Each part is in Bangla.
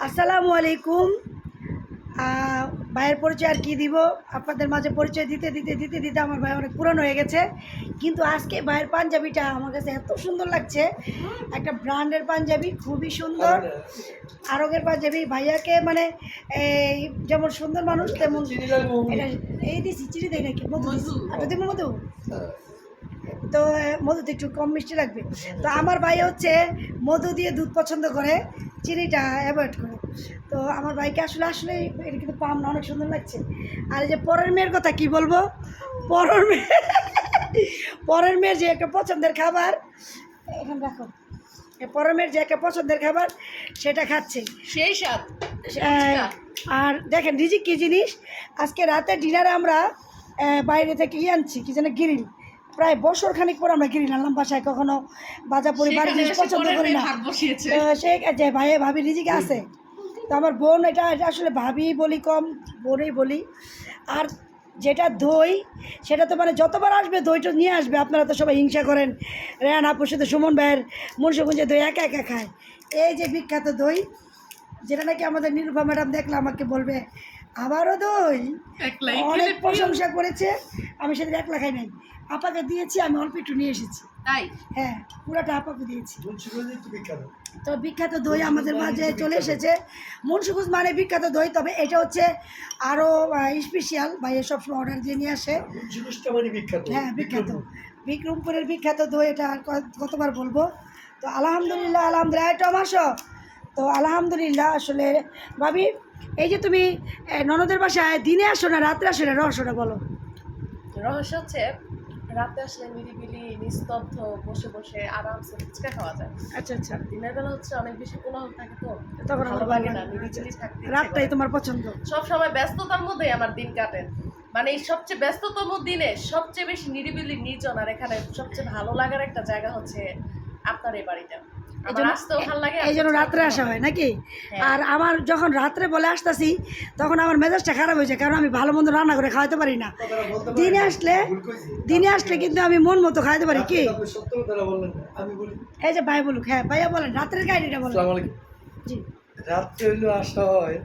আসসালামু আলাইকুম। ভাইয়ের পরিচয় আর কি দিব, আপনাদের মাঝে পরিচয় দিতে দিতে দিতে দিতে আমার ভাই অনেক পুরনো হয়ে গেছে। কিন্তু আজকে ভাইয়ের পাঞ্জাবিটা আমার কাছে এত সুন্দর লাগছে, একটা ব্র্যান্ডের পাঞ্জাবি, খুবই সুন্দর আরগের পাঞ্জাবি। ভাইয়াকে মানে এই যেমন সুন্দর মানুষ তেমন এটা এই দিছি চিনি দেয় নাকি মধু দিব মধু, তো মধুতে একটু কম মিষ্টি লাগবে। তো আমার ভাই হচ্ছে মধু দিয়ে দুধ পছন্দ করে, চিনিটা অ্যাভয়েড করে। তো আমার ভাইকে আসলে আসলে এটা কিন্তু পাম না, অনেক সুন্দর লাগছে। আর এই যে পরের মেয়ের কথা কি বলবো, পরের মেয়ের যে একটা পছন্দের খাবার, এখানে রাখো, পরের মেয়ের যে একটা পছন্দের খাবার সেটা খাচ্ছে সেই স্বাদ। আর দেখেন রিজিক কী জিনিস, আজকে রাতে ডিনারে আমরা বাইরে থেকে আনছি কি যেন গিরিল, প্রায় বছর খানিক পর আমরা গিরিল আনলাম বাসায়, কখনো বাজা পরিবার জিনিস পছন্দ করি না। সে যে ভাই ভাবি রিজিকে আছে, তো আমার বোন এটা আসলে ভাবি বলি কম, বোনই বলি। আর যেটা দই, সেটা তো মানে যতবার আসবে দইটা নিয়ে আসবে। আপনারা তো সবাই হিংসা করেন, রেহান আপুর সাথে সুমন ভাইয়ের মুন্সিগঞ্জে দই একা একা খায়। এই যে বিখ্যাত দই, যেটা নাকি আমাদের নিরূপা ম্যাডাম দেখলে আমাকে বলবে আবারও দই, অনেক প্রশংসা করেছে। আমি সেদিন একলা খাই নাই, আপাকে দিয়েছি, আমি অল্প একটু নিয়ে এসেছি। তাই? হ্যাঁ, পুরোটা আপাকে দিয়েছি। তো বিখ্যাত দই আমাদের মাঝে চলে এসেছে। মুন্সিগঞ্জ মানে বিখ্যাত দই, তবে এটা হচ্ছে আরও স্পেশাল। ভাইয়া সবসময় অর্ডার দিয়ে নিয়ে আসে। হ্যাঁ বিখ্যাত, বিক্রমপুরের বিখ্যাত দই, এটা আর কতবার বলবো। তো আলহামদুলিল্লাহ আলহামদুলিল্লাহ এটা মাসো। তো আলহামদুলিল্লাহ আসলে ভাবি, এই যে তুমি ননদের বাসায় দিনে আসো না রাত্রে আসো না, রহস্যটা বলো। রহস্য হচ্ছে রাতে আসলে নিরিবিলি নিস্তব্ধ বসে বসে আরামসে ফুচকা খাওয়া যায়। আচ্ছা আচ্ছা। দিনের বেলা হচ্ছে অনেক বেশি কোলাহল থাকে, তো তখন ভালো লাগে না, নিরিবিলি থাকতে। রাতটাই তোমার পছন্দ? সব সময় ব্যস্ততার মধ্যেই আমার দিন কাটে, মানে এই সবচেয়ে ব্যস্ততম দিনে সবচেয়ে বেশি নিরিবিলি নির্জন, আর এখানে সবচেয়ে ভালো লাগার একটা জায়গা হচ্ছে আপনার এই বাড়িটা। এই জন্য রাত্রে আসা হয় নাকি? আর আমার যখন রাত্রে বলে আসতেছি তখন আমার মেজাজটা খারাপ হয়েছে, কারণ আমি ভালো মন্দ রান্না করে খাওয়াতে পারি না। দিনে আসলে কিন্তু আমি মন মতো খাওয়াতে পারি। কি এই যে ভাই বলুক, হ্যাঁ ভাইয়া বলেন, রাত্রের কাহিনীটা বলেন। জি, রাত্রে হইলো আসা হয়,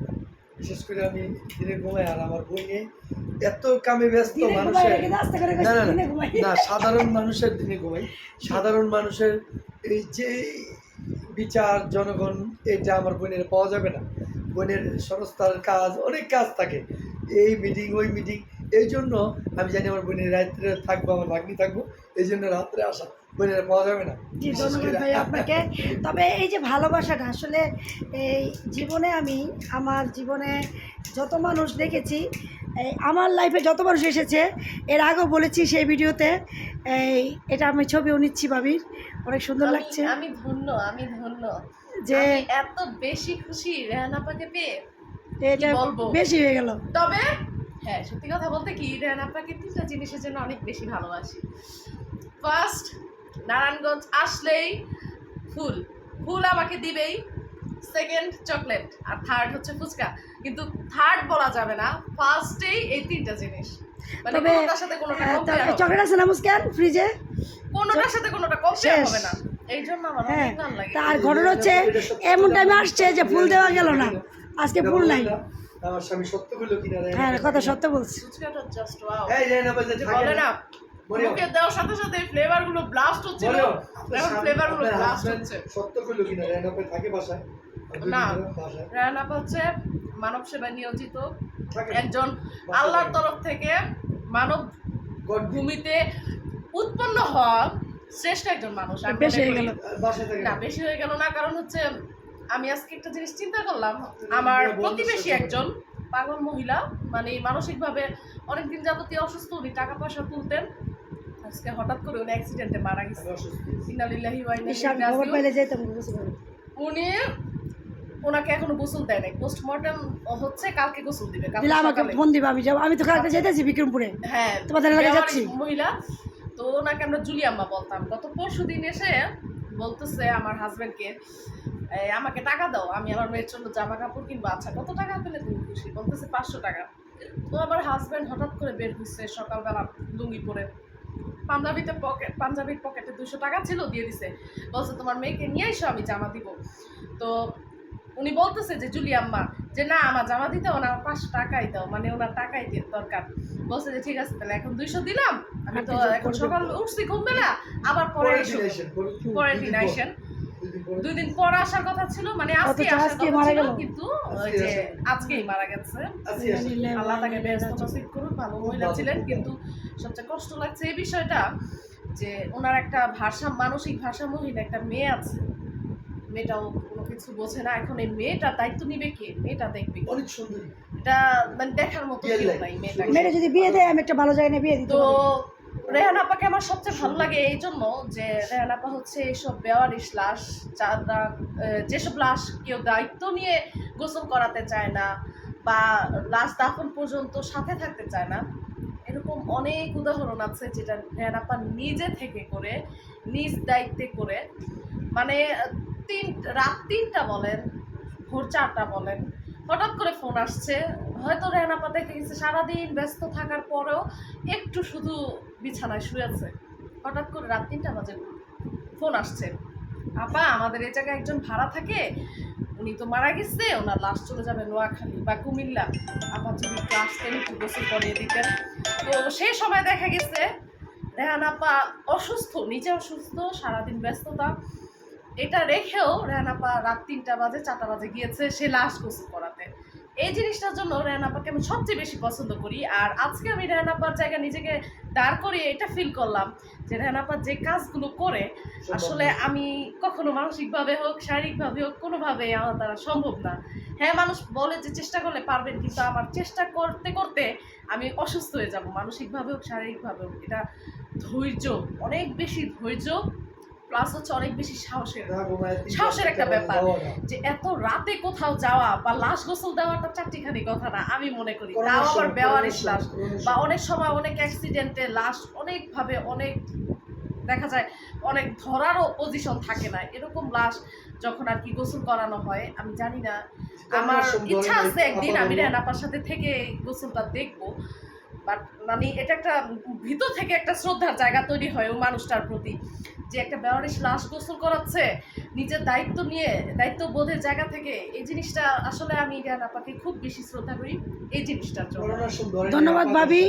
বিশেষ করে আমি দিনে ঘুমাই। আর আমার বইয়ে এত কামে ব্যস্ত মানুষের, না সাধারণ মানুষের দিনে ঘুমাই। সাধারণ মানুষের এই যে বিচার জনগণ, এটা আমার বোনের পাওয়া যাবে না। বোনের সংস্থার কাজ, অনেক কাজ থাকে, এই মিটিং ওই মিটিং। এই জন্য আমি জানি আমার বোনের রাত্রে থাকবো, আমার ভাগ্নি থাকবো, এই জন্য রাত্রে আসা বোনের পাওয়া যাবে না। জি ধন্যবাদ ভাই আপনাকে। তবে এই যে ভালোবাসাটা আসলে এই জীবনে, আমি আমার জীবনে যত মানুষ দেখেছি, আমার লাইফে যত মানুষ এসেছে, এর আগেও বলেছি সেই ভিডিওতে, এটা আমি ছবিও নিচ্ছি ভাবির, অনেক সুন্দর লাগছে। আমি ধন্য যে এত বেশি খুশি রেহান আপাকে পেয়ে, এটা বেশি হয়ে গেল। তবে হ্যাঁ, সত্যি কথা বলতে কি, রেহান আপাকে তিনটা জিনিসের জন্য অনেক বেশি ভালোবাসি। ফার্স্ট, নারায়ণগঞ্জ আসলেই ফুল ফুল আমাকে দিবেই। Second, chocolate. আর থার্ড হচ্ছে ফুচকা। কিন্তু থার্ড বলা যাবে না, ফার্স্টেই এই তিনটা জিনিস। তবে চকলেট আছে না মুস্কান ফ্রিজে, কোনোটার সাথে কোনোটা কম্পেয়ার হবে না। এই জন্য আমার অনেক ভালো লাগে। তার ঘটনা হচ্ছে এমন টাইমে আসছে যে ফুল দেওয়া গেল না, আজকে ফুল নাই। আমার স্বামী সত্য বললো কিনা, হ্যাঁ কথা সত্য বলছি। ফুচকাটা জাস্ট ওয়াও। এই রে না বাজে বলে না, মুখে দেওয়ার সাথে সাথে ফ্লেভার গুলো ব্লাস্ট হচ্ছিল, এখন ফ্লেভার গুলো ব্লাস্ট হচ্ছে। সত্য বললো কিনা, রেনাপে থাকে বাসায় না, রেহান আপা হচ্ছে মানব সেবায় নিয়োজিত একজন, আল্লাহর তরফ থেকে মানব ভূমিতে উৎপন্ন হওয়া শ্রেষ্ঠ একজন মানুষ। বেশি হয়ে গেল না, বেশি হয়ে গেল না, কারণ হচ্ছে আমি আজকে একটা জিনিস চিন্তা করলাম। আমার প্রতিবেশী একজন পাগল মহিলা, মানে মানসিকভাবে অনেকদিন যাবতীয় অসুস্থ, উনি টাকা পয়সা তুলতেন, আজকে হঠাৎ করে উনি অ্যাক্সিডেন্টে মারা গেছে। ইন্নালিল্লাহি ওয়া ইন্না ইলাইহি রাজিউন। উনি ওনাকে এখনো গোসল দেয় নাই, পোস্টমর্টম হচ্ছে, কালকে গোসল দিবে। আমাকে ফোন দিবে, আমি যাবো, আমি তো কালকে যেতেছি বিক্রমপুরে। হ্যাঁ, তোমাদের এলাকায় যাচ্ছি। মহিলা তো ওনাকে আমরা জুলি আম্মা বলতাম। গত পরশুদিন এসে বলতেছে আমার হাজবেন্ডকে, আমাকে টাকা দাও, আমি আমার মেয়ের জন্য জামা কাপড় কিনবো। আচ্ছা, কত টাকা পেলে তুমি খুশি? বলতেছে 500 টাকা। তো আমার হাজবেন্ড হঠাৎ করে বের হচ্ছে সকালবেলা লুঙ্গি পরে, পাঞ্জাবির পকেটে 200 টাকা ছিল, দিয়ে দিছে, বলছে তোমার মেয়েকে নিয়ে এসো, আমি জামা দিব। তো উনি বলতেছে যে জুলি আম্মা যে না আমার জামা দিতে না, আমার 500 টাকাই দাও, মানে ওনার টাকাই দরকার। বলছে যে ঠিক আছে তাহলে এখন 200 দিলাম, আমি তো এখন সকাল উঠছি ঘুমবেলা, আবার পরের দিন আইসেন। 2 দিন পর আসার কথা ছিল, মানে আজকে আসার কথা ছিল, কিন্তু ওই যে আজকেই মারা গেছে। আল্লাহ তাকে ব্যস্ত নসিব করুন, ভালো মহিলা ছিলেন। কিন্তু সবচেয়ে কষ্ট লাগছে এই বিষয়টা যে ওনার একটা মানসিক ভারসাম্যহীন একটা মেয়ে আছে, মেয়েটাও কোনো কিছু বোঝে না। এখন এই মেয়েটার দায়িত্ব নিবে কে? মেয়েটা দেখবে কে? অনেক সুন্দরী এটা মানে দেখার মতো কেউ নাই মেয়েটাকে। মেয়েটা যদি বিয়ে দেয় আমি একটা ভালো জায়গায় বিয়ে দিতে তো পারি। রেহান আপাকে আমার সবচেয়ে ভালো লাগে এই জন্য যে রেহান আপা হচ্ছে এইসব বেওয়ারিশ লাশ, যারা যেসব লাশ কেউ দায়িত্ব নিয়ে গোসল করাতে চায় না বা লাশ দাফন পর্যন্ত সাথে থাকতে চায় না, এরকম অনেক উদাহরণ আছে যেটা রেহান আপা নিজে থেকে করে, নিজ দায়িত্বে করে, মানে রাত 3টা বলেন, ভোর 4টা বলেন, হঠাৎ করে ফোন আসছে। হয়তো রেহান আপা দেখে গেছে সারাদিন ব্যস্ত থাকার পরেও একটু শুধু বিছানায় শুয়েছে, হঠাৎ করে রাত 3টা বাজে ফোন আসছে, আপা আমাদের এই জায়গায় একজন ভাড়া থাকে, উনি তো মারা গেছে, ওনার লাশ চলে যাবে নোয়াখালী বা কুমিল্লা, আপা যদি একটু আসতেন একটু গোসল করিয়ে দিতেন। তো সেই সময় দেখা গেছে রেহান আপা অসুস্থ, নিজে অসুস্থ, সারাদিন ব্যস্ততা, এটা রেখেও রেহান আপা রাত 3টা বাজে 4টা বাজে গিয়েছে সে লাশ গোসল করাতে। এই জিনিসটার জন্য রেহান আপাকে আমি সবচেয়ে বেশি পছন্দ করি। আর আজকে আমি রেহান আপার জায়গায় নিজেকে দাঁড় করিয়ে এটা ফিল করলাম যে রেহান আপা যে কাজগুলো করে আসলে আমি কখনো মানসিকভাবে হোক শারীরিকভাবে হোক কোনোভাবে আমার দ্বারা সম্ভব না। হ্যাঁ, মানুষ বলে যে চেষ্টা করলে পারবেন, কিন্তু আমার চেষ্টা করতে করতে আমি অসুস্থ হয়ে যাব, মানসিকভাবে হোক শারীরিকভাবে হোক। এটা ধৈর্য, অনেক বেশি ধৈর্য, প্লাস হচ্ছে অনেক বেশি সাহসের একটা ব্যাপার যে এত রাতে কোথাও যাওয়া বা লাশ গোসল দেওয়াটা চারটিখানি কথা না আমি মনে করি। তাও আবার বেওয়ারিশ লাশ, বা অনেক সময় অনেক অ্যাক্সিডেন্টে লাশ অনেকভাবে অনেক দেখা যায় অনেক ধরারও পজিশন থাকে না, এরকম লাশ যখন আর কি গোসল করানো হয়, আমি জানি না, আমার ইচ্ছা আছে একদিন আমি রেহান আপার সাথে থেকে গোসলটা দেখবো। বাট মানে এটা একটা ভিতর থেকে একটা শ্রদ্ধার জায়গা তৈরি হয় ওই মানুষটার প্রতি, যে একটা বেওয়ারিশ লাশ গোসল করাচ্ছে নিজের দায়িত্ব নিয়ে, দায়িত্ববোধের জায়গা থেকে। এই জিনিসটা আসলে আমি রেহান আপাকে খুব বেশি শ্রদ্ধা করি এই জিনিসটার জন্য। ধন্যবাদ ভাবি।